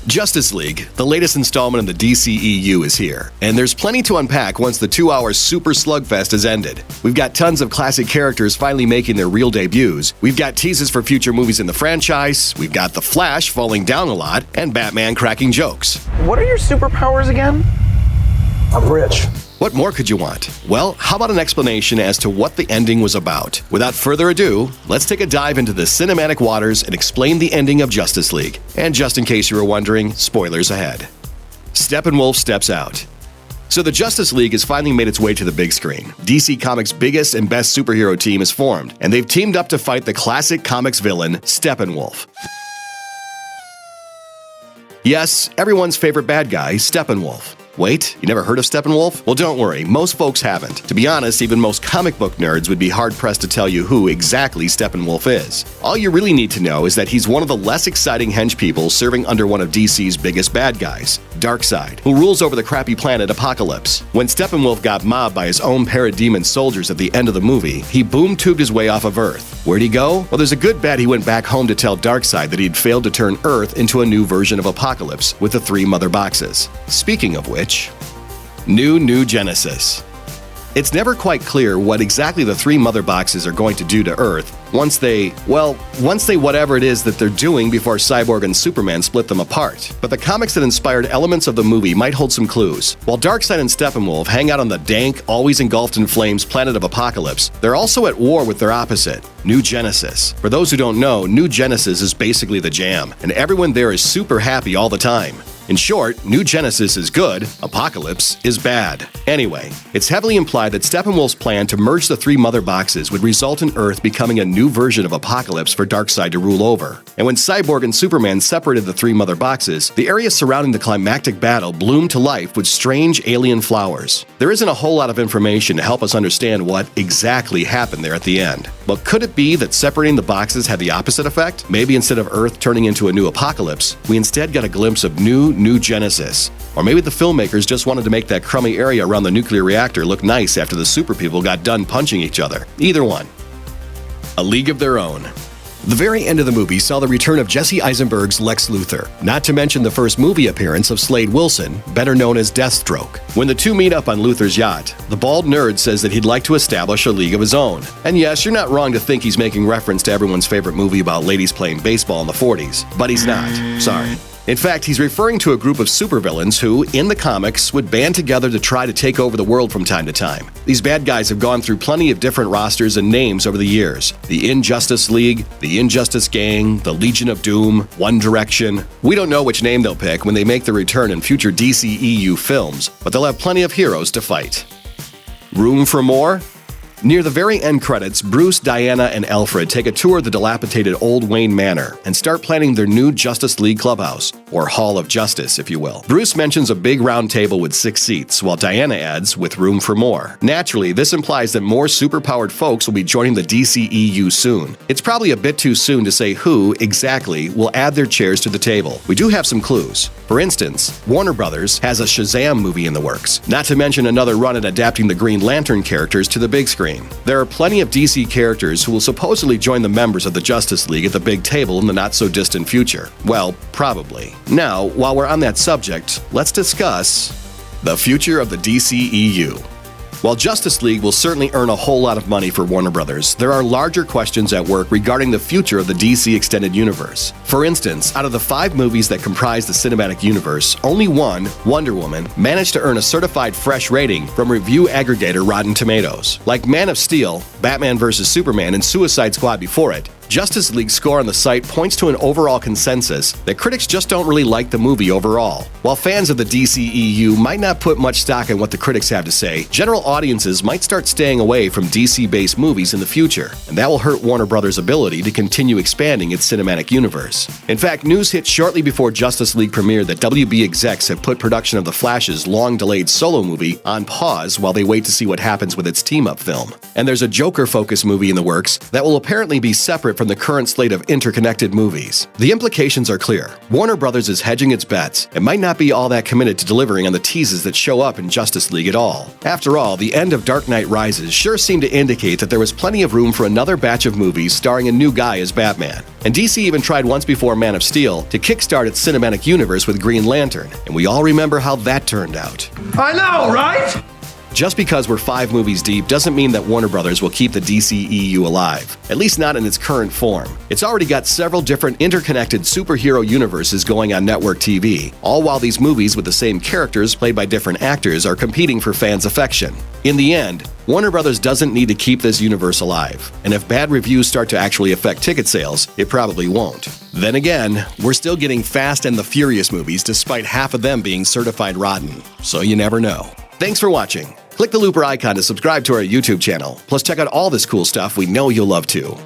Justice League, the latest installment in the DCEU, is here, and there's plenty to unpack once the 2-hour Super Slugfest has ended. We've got tons of classic characters finally making their real debuts, we've got teases for future movies in the franchise, we've got The Flash falling down a lot, and Batman cracking jokes. What are your superpowers again? I'm rich. What more could you want? Well, how about an explanation as to what the ending was about? Without further ado, let's take a dive into the cinematic waters and explain the ending of Justice League. And just in case you were wondering, spoilers ahead. Steppenwolf steps out. So the Justice League has finally made its way to the big screen. DC Comics' biggest and best superhero team is formed, and they've teamed up to fight the classic comics villain, Steppenwolf. Yes, everyone's favorite bad guy, Steppenwolf. Wait, you never heard of Steppenwolf? Well, don't worry, most folks haven't. To be honest, even most comic book nerds would be hard-pressed to tell you who exactly Steppenwolf is. All you really need to know is that he's one of the less exciting henchpeople serving under one of DC's biggest bad guys, Darkseid, who rules over the crappy planet Apokolips. When Steppenwolf got mobbed by his own parademon soldiers at the end of the movie, he boom-tubed his way off of Earth. Where'd he go? Well, there's a good bet he went back home to tell Darkseid that he'd failed to turn Earth into a new version of Apokolips with the 3 mother boxes. Speaking of which, New Genesis. It's never quite clear what exactly the 3 mother boxes are going to do to Earth once they whatever it is that they're doing before Cyborg and Superman split them apart. But the comics that inspired elements of the movie might hold some clues. While Darkseid and Steppenwolf hang out on the dank, always engulfed in flames planet of Apokolips, they're also at war with their opposite, New Genesis. For those who don't know, New Genesis is basically the jam, and everyone there is super happy all the time. In short, New Genesis is good, Apokolips is bad. Anyway, it's heavily implied that Steppenwolf's plan to merge the 3 mother boxes would result in Earth becoming a new version of Apokolips for Darkseid to rule over. And when Cyborg and Superman separated the 3 mother boxes, the area surrounding the climactic battle bloomed to life with strange alien flowers. There isn't a whole lot of information to help us understand what exactly happened there at the end. But could it be that separating the boxes had the opposite effect? Maybe instead of Earth turning into a new Apokolips, we instead got a glimpse of New Genesis. Or maybe the filmmakers just wanted to make that crummy area around the nuclear reactor look nice after the super people got done punching each other. Either one. A League of Their Own. The very end of the movie saw the return of Jesse Eisenberg's Lex Luthor, not to mention the first movie appearance of Slade Wilson, better known as Deathstroke. When the two meet up on Luthor's yacht, the bald nerd says that he'd like to establish a league of his own. And yes, you're not wrong to think he's making reference to everyone's favorite movie about ladies playing baseball in the 40s, but he's not. Sorry. In fact, he's referring to a group of supervillains who, in the comics, would band together to try to take over the world from time to time. These bad guys have gone through plenty of different rosters and names over the years. The Injustice League, the Injustice Gang, the Legion of Doom, One Direction. We don't know which name they'll pick when they make their return in future DCEU films, but they'll have plenty of heroes to fight. Room for more? Near the very end credits, Bruce, Diana, and Alfred take a tour of the dilapidated Old Wayne Manor and start planning their new Justice League clubhouse, or Hall of Justice, if you will. Bruce mentions a big round table with 6 seats, while Diana adds, with room for more. Naturally, this implies that more superpowered folks will be joining the DCEU soon. It's probably a bit too soon to say who, exactly, will add their chairs to the table. We do have some clues. For instance, Warner Brothers has a Shazam movie in the works, not to mention another run at adapting the Green Lantern characters to the big screen. There are plenty of DC characters who will supposedly join the members of the Justice League at the big table in the not-so-distant future. Well, probably. Now, while we're on that subject, let's discuss the future of the DCEU. While Justice League will certainly earn a whole lot of money for Warner Brothers, there are larger questions at work regarding the future of the DC Extended Universe. For instance, out of the 5 movies that comprise the cinematic universe, only one, Wonder Woman, managed to earn a certified fresh rating from review aggregator Rotten Tomatoes. Like Man of Steel, Batman vs. Superman, and Suicide Squad before it, Justice League's score on the site points to an overall consensus that critics just don't really like the movie overall. While fans of the DCEU might not put much stock in what the critics have to say, general audiences might start staying away from DC-based movies in the future, and that will hurt Warner Brothers' ability to continue expanding its cinematic universe. In fact, news hit shortly before Justice League premiered that WB execs have put production of The Flash's long-delayed solo movie on pause while they wait to see what happens with its team-up film. And there's a Joker-focused movie in the works that will apparently be separate from from the current slate of interconnected movies. The implications are clear. Warner Brothers is hedging its bets and might not be all that committed to delivering on the teases that show up in Justice League at all. After all, the end of Dark Knight Rises sure seemed to indicate that there was plenty of room for another batch of movies starring a new guy as Batman. And DC even tried once before Man of Steel to kickstart its cinematic universe with Green Lantern, and we all remember how that turned out. I know, right? Just because we're 5 movies deep doesn't mean that Warner Brothers will keep the DCEU alive, at least not in its current form. It's already got several different interconnected superhero universes going on network TV, all while these movies with the same characters played by different actors are competing for fans' affection. In the end, Warner Brothers doesn't need to keep this universe alive, and if bad reviews start to actually affect ticket sales, it probably won't. Then again, we're still getting Fast and the Furious movies despite half of them being certified rotten, so you never know. Thanks for watching. Click the Looper icon to subscribe to our YouTube channel. Plus, check out all this cool stuff we know you'll love too.